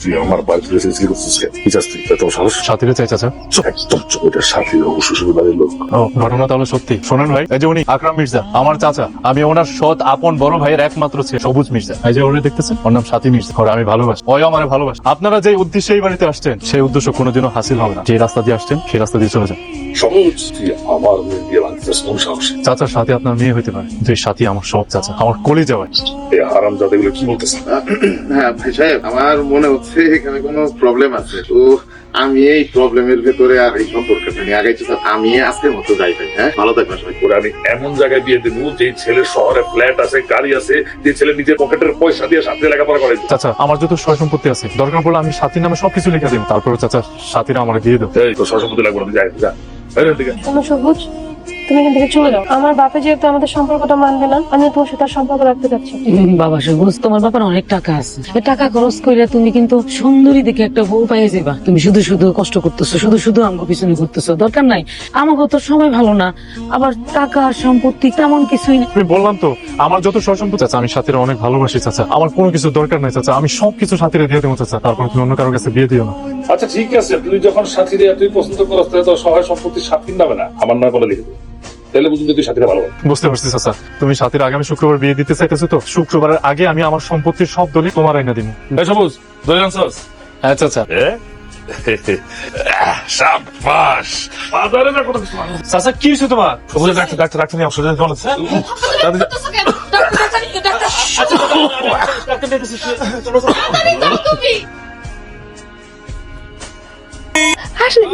তুই আমার বাড়িতে রেসিডেন্সি করছিস কেন? কি চাস তুই? তোর সাহস? সাথীরে চাই চাচা। একদম ওটা সাথী শ্বশুর বাড়ির লোক। ও, ঘটনা তাহলে সত্যি। শোনেন ভাই, এই যে উনি আকরাম মির্জা, আমার চাচা। আমি ওনার সৎ আপন বড় ভাইয়ের একমাত্র ছেলে সবুজ মির্জা। এই যে উনি দেখতেছেন, ওর নাম সাথী মির্জা। ওরা আমি ভালোবাসি, ওই আমার ভালোবাসি। আপনারা যে উদ্দেশ্যে এই বাড়িতে আসছেন, সেই উদ্দেশ্য কোনোদিনও হাসিল হবে না। যে রাস্তা দিয়ে আসছেন সেই রাস্তা দিয়ে চলে যান। সবুজ, তুই আমার মেয়ে দিয়ে লাগতেছিস কোন সাহস? চাচার সাথে আপনার মেয়ে হইতে পারে, কিন্তু এই সাথী আমার সব চাচা, আমার কলিজা ভাই। এই হারাম জাতিগুলো কি বলতেছে? হ্যাঁ ভাই সাহেব, আমার মনে হচ্ছে এখানে কোনো প্রবলেম আছে। তো আমি এই প্রবলেমের ভেতরে আর এই সম্পর্কটা নিয়ে আগাইছি। আমি আজকের মতো যাই ভাই। হ্যাঁ, ভালো থাকবেন সবাই। ওরা আমি এমন জায়গায় বিয়ে দেবো যে ছেলের শহরে ফ্ল্যাট আছে, গাড়ি আছে, যে ছেলে নিজের পকেটের পয়সা দিয়ে সাথে লেখাপড়া করে। চাচা, আমার যত সয় সম্পত্তি আছে, দরকার পড়লে আমি সাথীর নামে সবকিছু লিখে দিব। তারপরে চাচা সাথীরা আমার দিয়ে দেবো। এই তো সরস্বতী লাগবে না, যাই যা। বাইরে থেকে কোনো সবুজ, তুমি এখান থেকে চলে যাও। আমার বাপে যেহেতু আমাদের সম্পর্কটা মানবে না, আমি তোমার সাথে আর সম্পর্ক রাখতে চাচ্ছি না। বাবা সবুজ, তোমার বাবার অনেক টাকা আছে। এই টাকা খরচ করে তুমি কিন্তু সুন্দরী দেখে একটা বউ পাইয়ে যাবা। তুমি শুধু শুধু কষ্ট করতেছো, শুধু শুধু আমাকে পিছনে ঘুরতেছো। দরকার নাই। আমাকে তো সময় ভালো না, আবার টাকা সম্পত্তি তেমন কিছুই না। আমি বললাম তো, আমার যত সয় সম্পত্তি আছে, আমি সাথীরা অনেক ভালোবাসি চাচা। আমার কোনো কিছু দরকার নাই চাচা, আমি সবকিছু সাথীরা দিয়ে দেবো চাচা। তারপর তুমি অন্য কারোর কাছে বিয়ে দিও না। আচ্ছা ঠিক আছে, তুই যখন সাথীরে তুই পছন্দ করস, তাহলে তোর সহায় সম্পত্তি সাথীর নামে না, আমার নামে বলে লিখে দিবি। তাহলে বুঝলি তুই সাথীরা ভালো। বুঝতে পারছি চাচা, তুমি সাথীর আগামী শুক্রবার বিয়ে দিতে চাইতেছো তো? শুক্রবারের আগে আমি আমার সম্পত্তির সব দলিল তোমার আইনা দিব। এই সবুজ, দই আনছস? হ্যাঁ চাচা। সাবাস, বাজারে না কোনো কিছু মানে। চাচা কি হয়েছে তোমার? সবুজ, ডাক্তার ডাক্তার ডাক্তার নিয়ে আসলে কেমন আছে? হাসলে